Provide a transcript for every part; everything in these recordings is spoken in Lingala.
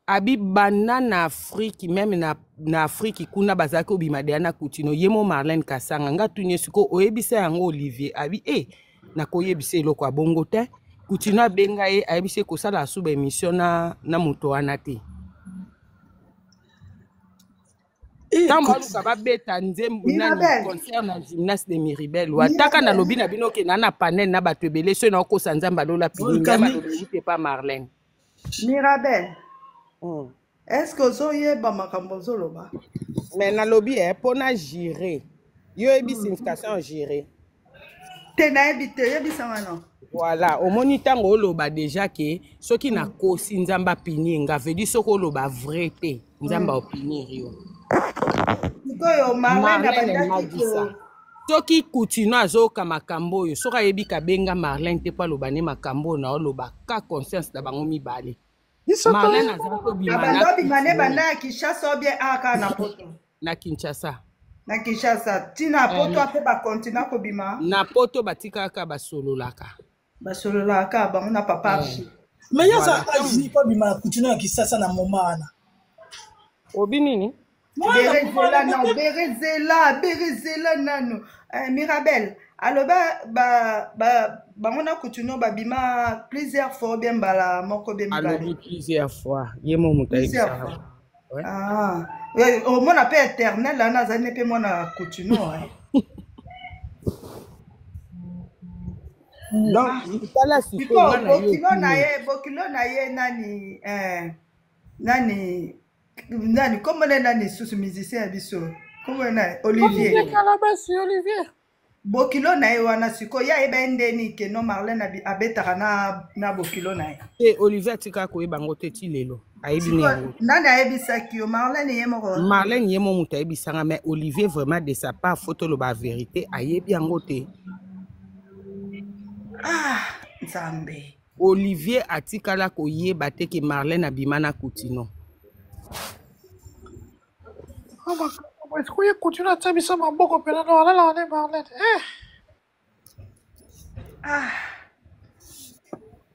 abi banda na Afrique même na Afrique kuna bazaki obima de na Coutinho yemo Marlène Kasanga nga tunye siko oyebisa yango Olivier abi na koyebisa eloko abongo te Coutinho abenga ye ayebisa kosala suba émission na moto wana te Tamba luka babeta nzembo nani concert na gymnase de Miribel wataka na lobi na bino ke na panel na bato ebele so na kosa nzamba lola pini ngamba lobi pas Marlène Mirabel est-ce que vous avez makambo zoloba mais na lobi pona gérer yo ebi signification gérer tena ebite yebisa wana voilà au monitango oloba déjà que soki na kosi nzamba pini nga veut dire soko oloba vrai te nzamba opinir yo koyo Marlène abandaki soki Coutinho azoka makambo oyo soki ayebi kabenga Marlène te po aloba ne makambo na oloba ka conscience na bango mibale Marlène azako bimana banda Kinshasa bien aka na poto na Kinshasa tina poto ape ba continent ko bima na poto batikaka basololaka bango na papa mais yaza aji ko bima Coutinho na Kinshasa na momana obi nini Berezela nano Mirabel aloba bango na Coutinho babima plusieurs fois bien bala moko bien alobi plusieurs fois yemo mutaibisa au mona pe éternel là na zane pe mona Coutinho donc tala bokilo na ye nani comment nani sous musicien biso comment na Olivier bokilo na ye wana siko ya ebendeni ke no Marlène abetaka na bokilo na ye Olivier tika ko ebango te ti lelo ayebi ni nani ayebisaki yo Marlène yemo muta ayebisanga mais Olivier vraiment de sa part photo lo ba vérité ayebi yango te nzambe Olivier atikala ko yeba te ke Marlène abima na Coutinho est-ce que vous continuez à faire ça beaucoup pendant la Marlène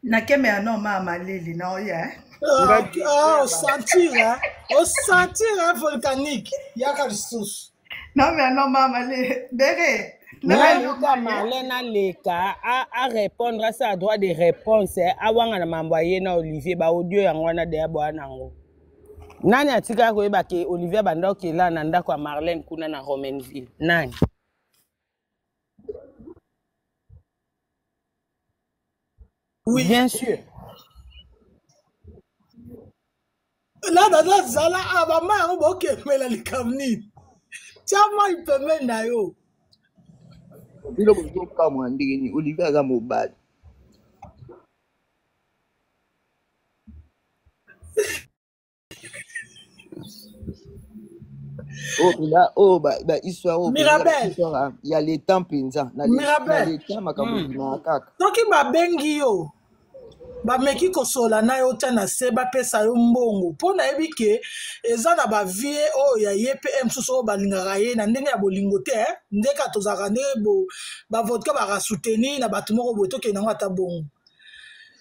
na keme ano mama lili na oya au sentir volcanique yaka lisusu non mais non mama lili bere Marlène aleka a répondre à ça droit de réponse awanga na mamboyer na Olivier ba audio yango na de abwanango nani atika ko yeba ke Olivier banda ke la na ndako ya Marlène kuna na Romainville nani oui bien sûr là dada zala abama yango bokemela likamni chama ipeme na yo bilo bozoka mwandini Olivier aga mobali histoire Mirabel il y a les temps penza na les temps makambo na kaka toki babengi yo bameki kosola na yo tia na se bapesa yo mbongo mpo na yebi ke eza na bavie oyo ya ye mpe mosusu oyo balingaka ye na ndenge ya bolingo te ndeka tozalaka nde bavodka bakasoutenir na bato moko boye tokende yango ata bongo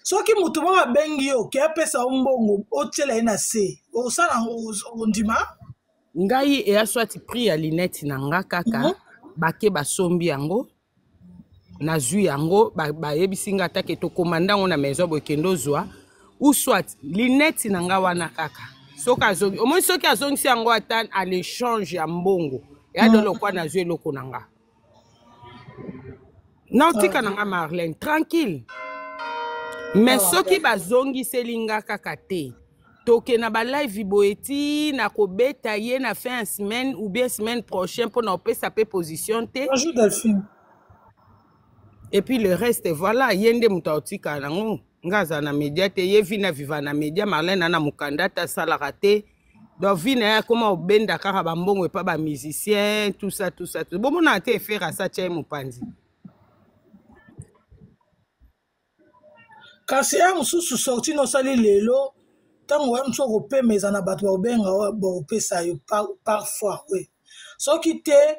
soki motu moko abengi yo ke apesa yo mbongo otiela ye na se osala ondima ngai eya swati prix ya linette na nga kaka bake basombi yango nazwi yango bayebisi nga atake tokomanda ngo na maison bokende ozwa ou soit linette na nga wana kaka soki azongi omoi soki azongisi yango ata à l'échange ya mbongo eya dolokwa nazwi eloko na nga naotika na nga Marlène tranquille mais soki bazongiseli nga kaka te toke na ba live boeti na kobeta ye na fin de semaine ou bien semaine prochaine pour na opesa pe position te et puis le reste voilà yende mutaotika nango ngaza na média te ye vina viva na média Marlène na mukandata salaka te donc vina ya comment obenda kaka bambongo pa ba musicien tout ça bon mon a été faire ça tchai mupanzi kasi ya mususu sorti no sali lelo tango ya mso kopemeza na bato baobenga baopesa yo parfois oui soki te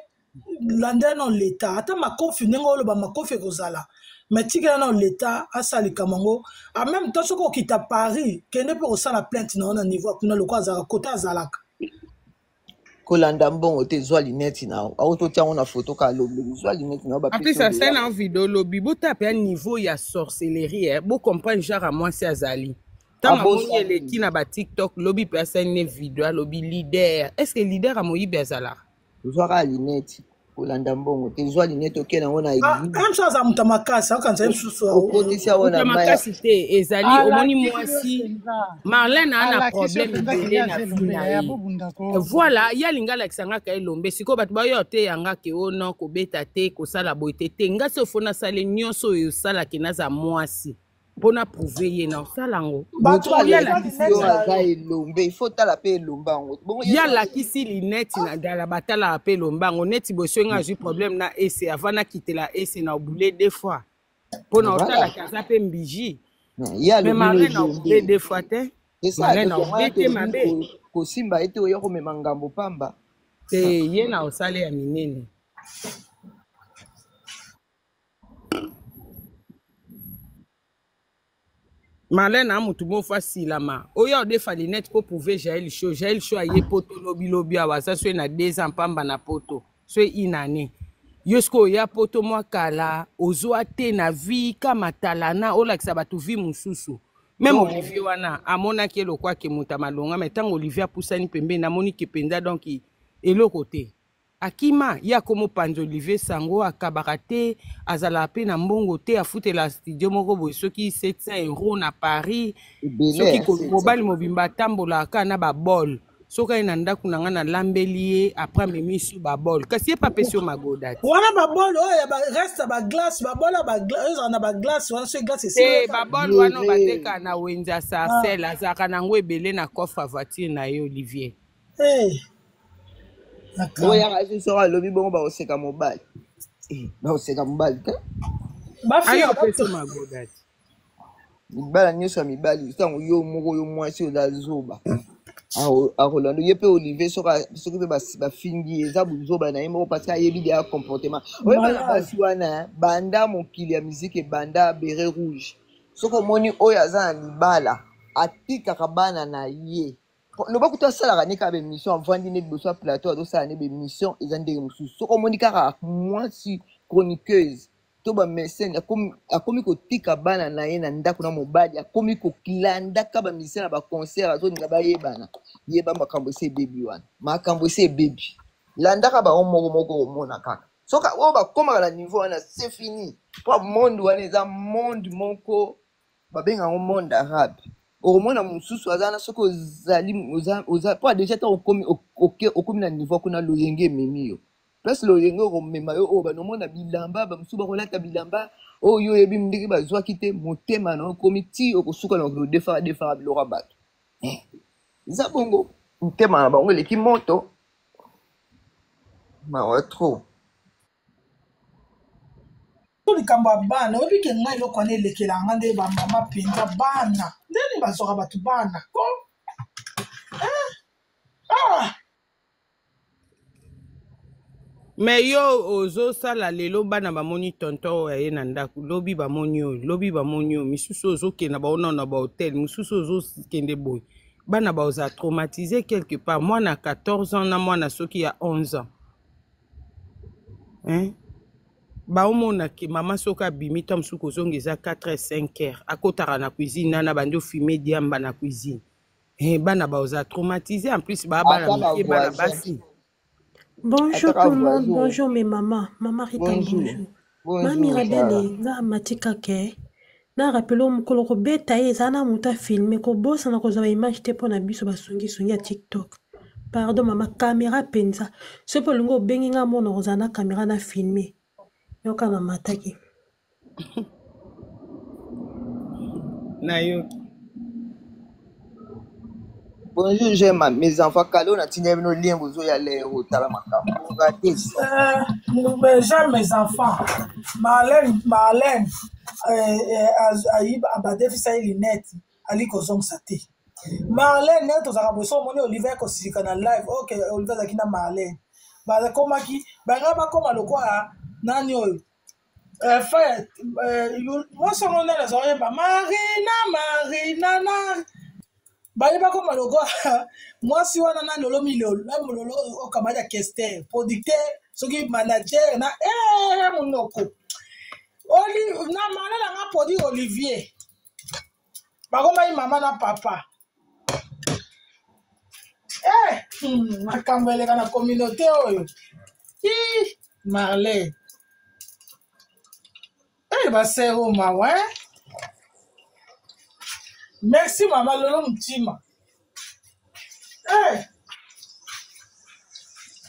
landela na leta ata makofi ndenge oloba makofi ekozala mais tika na l'état asali kamango en même temps soko kita Paris kende pour ça la plainte na niveau kuna lokwa za kota azalaka kolanda mbongo te zwa lineti na auto tia on a photo ka lobi zwa lineti na ba en plus ça c'est en vidéo lobi bo taper un niveau ya sorcellerie bo comprendre genre à moi c'est azali tant amoni eleki na ba TikTok lobi personne ne vidéo lobi leader est-ce que leader amoyi bezala zwa ka lineti kolanda mbongo te zwa lineti okena ona même chose à mutamakasi akanza msusu okotisia ona mutamakasi te ezali omoni mwasi Marlène a un problème de na fina voilà ya linga lakisanga ka elombe siko bato bayo te yanga ke ono kobeta te kosala boite te ngasi ofona sale nyonso yo sala kinaza mwasi pona prouver ye na salango bato ya la aza elombe il faut tala pe elombango ya la kisi lineti na dala batala pe elombango neti boswenga ju problème na ese avana kitela ese na obule deux fois pona otala kaza pe mbiji ya le Marlène na obule deux fois te Marlène na obule te mabe kosimba ete oya komema ngambo pamba te ye na osale ya minene Marlène a mutu mo facile ma oya de falinette pour prouver Jaël Show aye poto lobi awa ça soit na 2 ans pamba na poto soit une année yosko ya poto moi kala ozwa te na vie kama talana olakisa batu vie mususu même Olivier wana amona ke lokwa ke muta malonga mais tant Olivier pusani pembe na moni ke penda donc eloko te akima ya komo panzo Olivier sango akabaka te azala pe na mbongo te afute la studio moko boy soki 700 € na Paris soki ko mobile mobimba tambola kana ba bol soka ina ndaku nanga na lambelier après memisu ba bol kasi e pa pesio magoda wana ba bol oya ba reste ba glace ba bola ba glace na ba glace wana so glace c'est ba bol wana bateka na wenza sarcel azaka na ngwebele na coffre voiture na ye Olivier oya kasi sora lobi bongo ba oseka mobile ba oseka mobile te ba fi pesio magoda bala nyoso mibali tango yo moko yo mwasi odazoba Rolando ye pe Olivier soka pe ba fingi eza buzoba na yemo parce que yebi dia comportement oye bana basi wana banda mokili ya musique banda beret rouge soko moni oyo aza na libala atika kabana na ye loba kuta sala ka nika be mission avandi ne boso plateau do sala ne be mission eza ndenge mususu soko moni kaka mwasi chroniqueuse to ba mécène akomi kotika bana na ye na ndako na mobali akomi kokilanda ka ba misala ba concert azoninga ba yebana yeba makambo se baby wana makambo se baby landaka ba moko omona kaka soka o ba koma la niveau wana c'est fini pour monde wana eza monde moko ba benga ngo monde arabe omona mususu azana soko zali oza pour déjà ta okomi na niveau kuna loyenge memio plus loyenge romema yo o ba no mona bilamba ba musuba kolata bilamba o yo yebi ndiki ba zwa kite motema na komiti okosuka na ko defa bilora bato zabongo motema na bango eleki moto mawa trop likambo ya bana oyebi ke ngai eloko wana elekelanga nde bamama mpenza bana ndeni bazoka bato bana ko mais yo ozosala lelo bana bamoni tonton oyo aye na ndako lobi bamoni oyo misusu ozokenda baona na bahotel misusu ozokende boye bana baoza traumatisé quelque part mwana 14 ans na mwana soki ya 11 ans hein? Baomona ke mama soki abimi ta mosusu kozonga eza 4h-5h akotaka na cuisine nana bandi ofime diamba na cuisine bana baoza traumatisé en plus bana moke bana basi. Bonjour tout le monde, bonjour mes mamans. Maman Rita, bonjour. Mami Rabele, na matika ke. Na rappelo mukolo ko beta ezana muta filmer ko bossa na ko za image te pona biso basongi ya TikTok. Pardon mama, caméra penza. Ce po lungo bengi nga mona ozana caméra na filmer. Yoka na mataki. Na yo. Bonjour, j'aime mes enfants. Kalo na tinya bino lien bozo ya lero tala makambo. J'aime mes enfants. Marlène abadefisa linette ali kozongisa te. Marlène neto zaka boso moni Olivier kosika na live. OK, Olivier zakina Marlène. Baza komaki banga bakoma lokwa nani oyo. Frère, moi, ça on a les oreilles, Marina, bayeba ko maloko moi si wana na lolo milolo na lolo o kamada kester producteur soki manager na monoko oli na mana na produit Olivier bakoma mama na papa makambo eleka na communauté oyo Marley basero mawa merci mama lolo mtima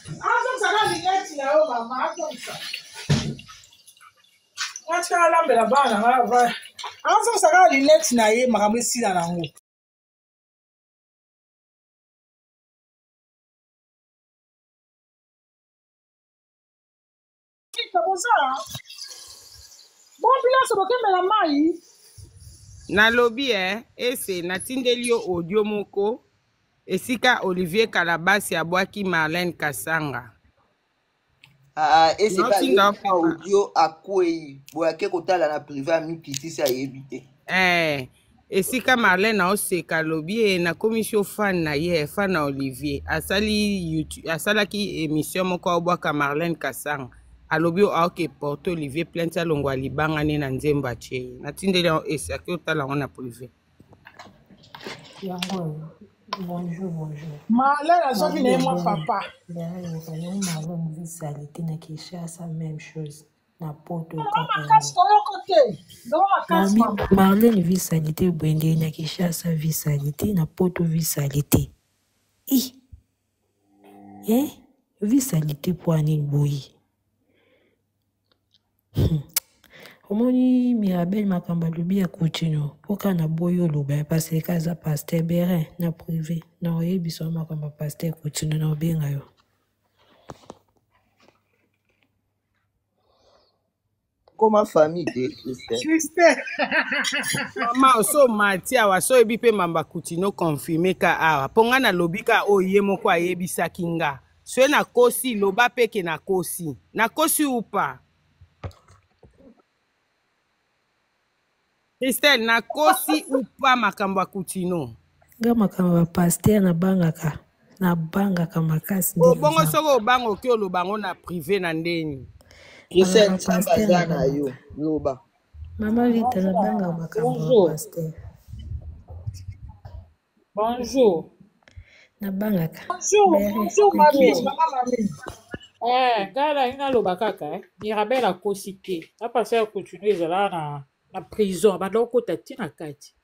azosaka lineti na yo mama akomisa watikala lambela bana ngava azosaka lineti na ye makambo esila nango kaboza bombilaso bokembela mai nalobi ese natindeli yo audio moko esika Olivier Kalabasi abwaki Marlène Kasanga. Et c'est pas audio à quoi boyake kotala na privé ami kitisi ayebite. Esika Marlène oseka lobi na commission fan na ye fan na Olivier asali YouTube asalaki émission moko obwaka Marlène Kasanga. Alobi aoke porte Olivier plainte alongwa libanga ne na nzemba che. Natindeli esaki otala na privé. Bonjour. Marlène azoki na moi papa. Marlène vit salité na Kinshasa même chose. Na poto Marlène vit salité bwende na Kinshasa vit salité na poto vit salité. Vit salité poani boyi. Omoni Mirabel makamba lobi ya continue poka na boyo loba parce que kaza pasteur Berin na privé na oyebiso makamba pasteur continue na obenga yo Comment famille de Christelle Mama so matia wa so ebi pe mamba continue confirmer ka awa ponga na lobi ka oye moko ayebisa kinga so na kosi loba peke na kosi upa Christelle na kosi upa makambo akutino. Nga makambo pasteur na bangaka makasi ndenge. Bongo soko bango ki olobango na privé na ndeni. Christelle pasteur na yo loba. Mama Rita na banga makambo pasteur. Bonjour. Na bangaka. Bonjour mami. Gala ina loba kaka Mirabel a kosike. A passer continuer zala na prison badoko tatina kati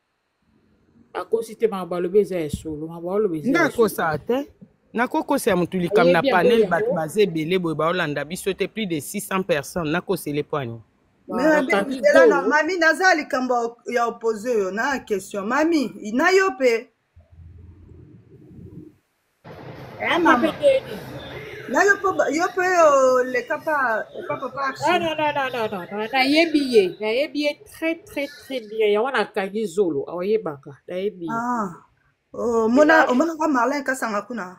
akosite mabalobe za solo mabalobe za ndako sa te nakoko se mutuli kam na panel bat baze belé boy ba Olanda biso te plus de 600 personnes nakose les poignes mami nazali kambo ya opposé yo na question mami ina yo pe mama yo pe le capa papa non na yebiye très bien ya wana kangi zolo awayebaka na yebi mona ka Marlène Kasanga kuna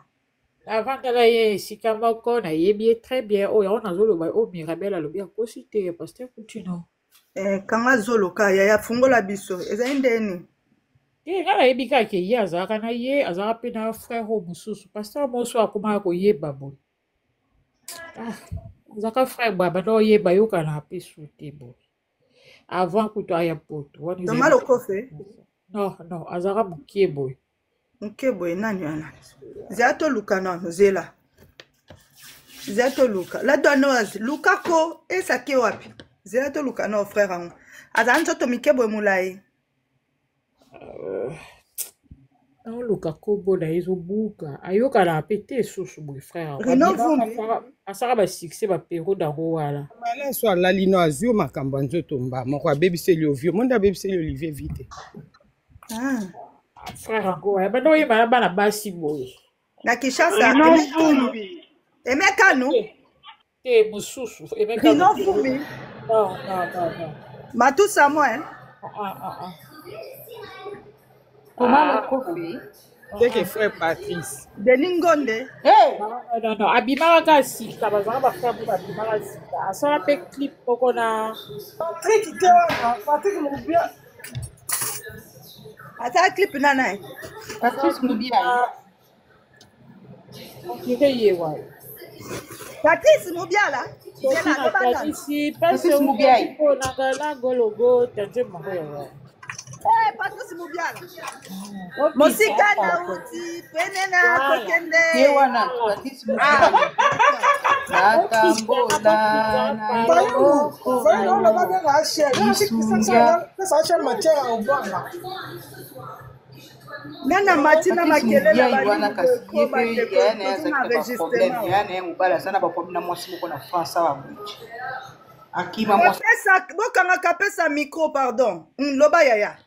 avant kala ye sika moko na yebiye très bien o ya wana zolo ba o Mirabel alobi akosite pasteur continue kanga zolo ka ya fungola biso eza ndeni ngala yebi kake ye azalaka na ye azalaka pe na frère o mosusu pasteur mosusu akomaka koyeba boye zaka frère baba no yeba yoka na pesu te bo avant kuto aya poto wani Tomalo kofe non azaka mukebo nani wana zato luka no zela zato luka la donoise lukako esake wapi zato luka no frère angu azanzo to mikebo mulai luka kobo na ezobuka ayoka na pete susu boy frère asaka ba succès ba pero dango wala mala so alali no azio makambo nzoto mba moko abebiseli ovio monda abebiseli Olivier vite frère ango ya bano yeba bana basi boy na Kinshasa emeka no te mususu emeka no fumi non matusa moi Tomalo kofi C'est que frère Patrice. Denis Ngonde. Non, non, non. Abimaka sika, bazanga ba frère pour Abimaka sika. Asala pe clip poko na. Patrick wana, Patrick Mubia. Ata clip nana. Patrice Moubiaye. Kire yewa. Patrice Moubiala. Patrice Moubiaye. Pour na gologo tante moko. Patrice Moubiala. Mosika na uti penena kokende. Yewana Patrice Moubiaye. Natambola na yoko. Vai não levar bem a cheia. Eu acho que essa cheia matéria ao bwana. Nana Martina makelele wana kasi yepe yana za problème yana mubala sana ba problème na mwasi moko na France wa mwichi. Akima mwasi. Pesa bokanga kapesa micro pardon. Loba yaya.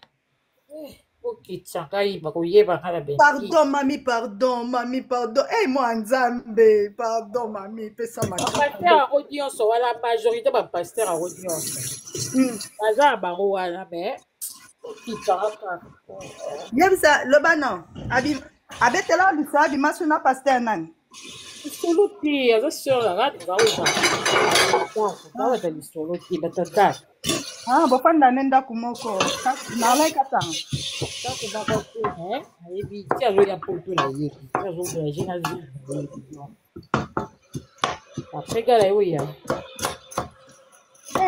Ok, tsangai bako yeba kala ben. Pardon mami, pardon. Eh moi nzambe, pardon mami, pesa maki. Pasteur a audience wala majorité ba pasteur a audience. Baza baro wana mais Yebisa loba non. Abetela lusa bimasuna pasteur nani. Soluti, aza sœur la rade va uza. Ba ta soluti batata. Bofanda nenda kumoko. Na like atang. Ça c'est pas possible, et puis tu as joué à Porto là, tu as joué à Génazie. Après gala oui ya.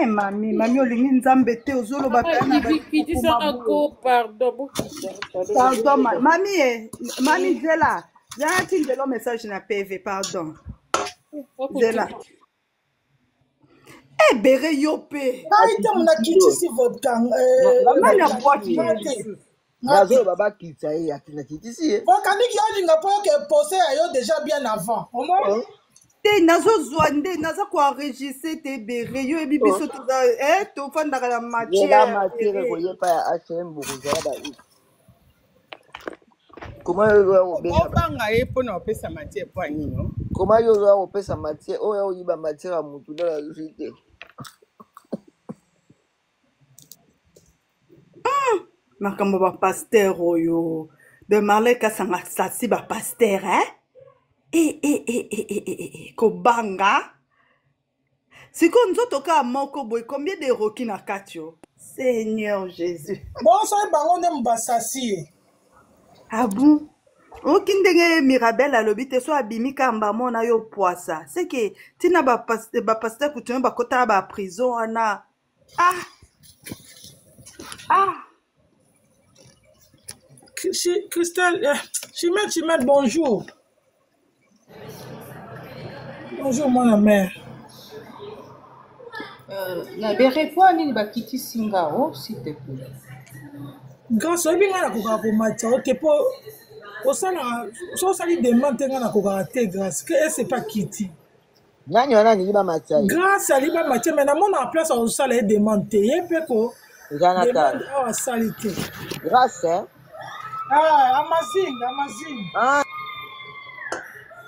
Mami olingi nzambe te ozoloba pe na ba. Qui ça encore pardon. Pardon mami Zela. J'ai tinté le message na PV pardon. Zela. Bere yope. Aïe mon akiti si vodka. Mami akwati. Nazo baba kitsa ya tina kitisi. Volcanique yolinga po que posé ayo déjà bien avant. Au moins te nazo zwande naza ko enregistrer te bere yo ebi biso to to fanda la matière. La matière ko yepa ya HM bukuzala ba. Comment yo obanga ye pona opesa matière po nino? Comment yo zo opesa matière oyo yiba matière a mutu dans la société? Makambo ba pasteur oyo de maleka sanga sasi ba pasteur kobanga siko nzoto ka moko boy combien de roki na katio Seigneur Jésus bon ça bango nde mbasasi bon okindenge Mirabel alobi te so abimi kamba mona yo poisa c'est que tina ba pasteur coutume ba kota ba prison ana Christelle, Chimette, bonjour. Bonjour, mon mère. Na berepoa nini bakiti singao, s'il te plaît. Grâce à bien na koka ko matcha, ok po osala so sali demande nga na koka te grâce que c'est pas kiti. Nani wana ni ba matcha. Grâce à liba matcha mais na mon en place on sala demande te yepe ko. Jonathan. Ah salite. Grâce Amazing.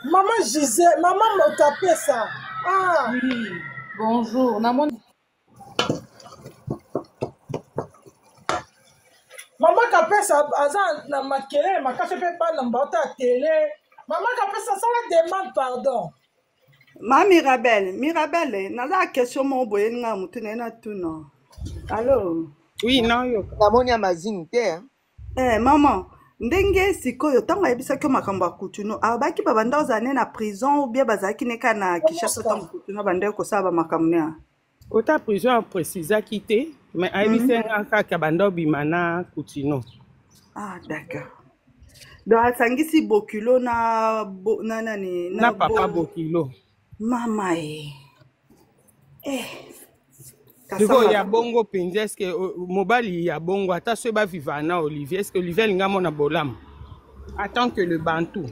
Maman Gisèle, maman me tapait ça. Oui, bonjour. Maman tapait ça, na makele, ma café pas na mbata télé. Maman tapait ça, ça la demande pardon. Ma Mirabel, naza question mo boye nga mutu na tuno. Allô? Oui, non yo. Namoni amazing te. Maman, ndenge sikoyo tango yebisaki makambo ya kutuno abaki babanda ozane na prison ou bien bazalaki neka na Kinshasa tango kutuno banda kosala bamakambo ne ota prison précisaki te mais ayebisenga kaka banda obima na kutuno. D'accord. Donc asangisi Bokilo na nani na papa Bokilo mama Diko ya bongo penzi eske mobali ya bongo ata so ba vivre na Olivier est-ce que Olivier linga mona bolam attend que le bantou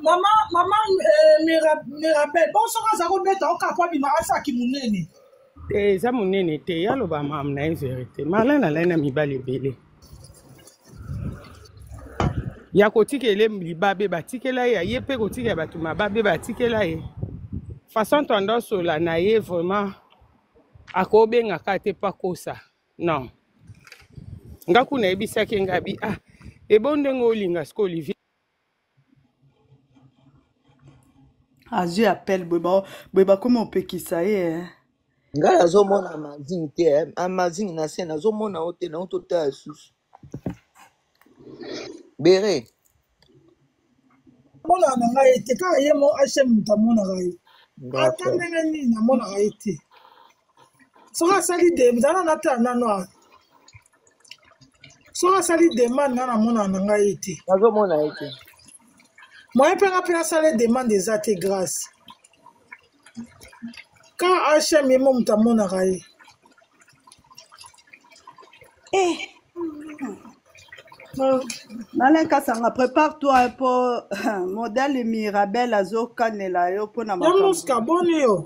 Maman Mirabel bon so ka zako beta o ka pa bima asa ki munene za munene te yalo ba mam na vérité malana lena mibali belé ya kotikele libabe batikela ye yepe kotikela batu mababe batikela ye façon tendance la na ye vraiment akobengaka te pakosa non nga kuna yebisaki nga bi ebo ndenge olinga siko Olivier azwi appel boye bakoma opekisa ye ngai nazomona amazing te amazing na se nazomona o te na ototala susu bere mona na ngai te kaka ye mo H&M moto amonaka ye ata ndenge nini namonaka ye te soki asali zala natala nano soki asali demande nga namonaka na ngai ye te nazomona ye te moye mpe nga mpe nasala demande eza te grâce ka H&M ye mo moto amonaka ye Naleka sanga prépare-toi pour modèle Mirabel azokanela yo pona makambo. Ya muska boni yo.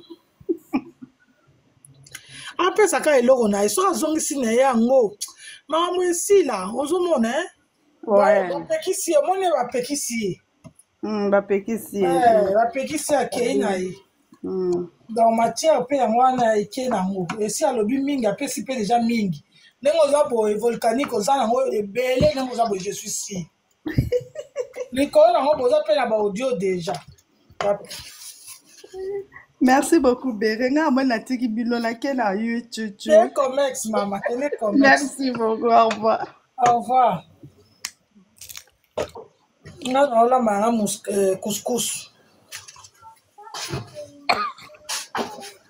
Apesaka eloko na ye so azongisi na ye yango. Makambo esila ozomona bapekisi ye moni bapekisi ye. Bapekisi ye. Bapekisi akei na ye. Donc matière pe yango wana eke nango. Esi alobi mingi apesi pe déjà mingi. Ndenge oza boye volcanique oza nango ebele ndenge oza boye je suis sûr likolo nango boza mpe na baaudio déjà. Merci beaucoup Berenga moi natiki bino nake na YouTube. Kene comex mama kene comex. Merci beaucoup au revoir. Au revoir. Nga naola manga couscous.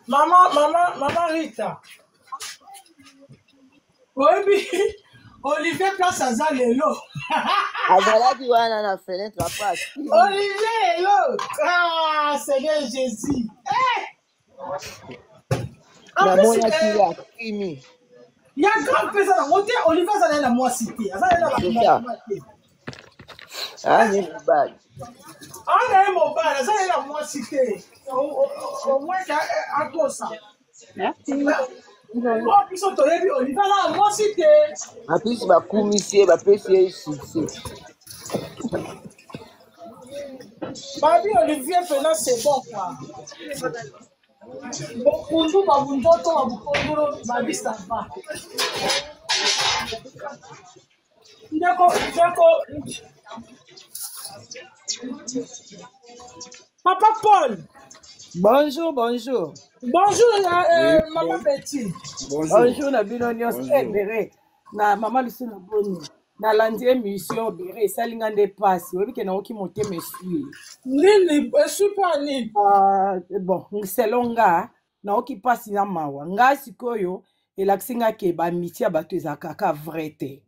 Mama Rita. Oui, Olivier place aza lelo. Azalaki wana na fenêtre après. Olivier lelo. Ah, Seigneur Jésus. Namona kila kimi. Ya grand pesa na moté Olivier azala na moi cité. Azala na moté. Ah, ni mobile. Ah, ni mobile, azala na moi cité. Au moins à quoi ça? Merci. Apisi bakumisi bapesi ye succès. Babi Olivier Pena c'est bon quoi. Bokundu babundoto babukondoro babi ça va. Ndeko. Papa Paul. Bonjour. Bonjour, Maman Betty. Bonjour, Nabino Nyos Béré. Na Maman Lucille Boni. Na landi émission Béré, salinga de passe. Oui, que na oki moté mesui. Nini, super nini. Bon, selonga na oki passe na mawa. Nga sikoyo, elakisinga ke ba mitia bato ezaka vrai te.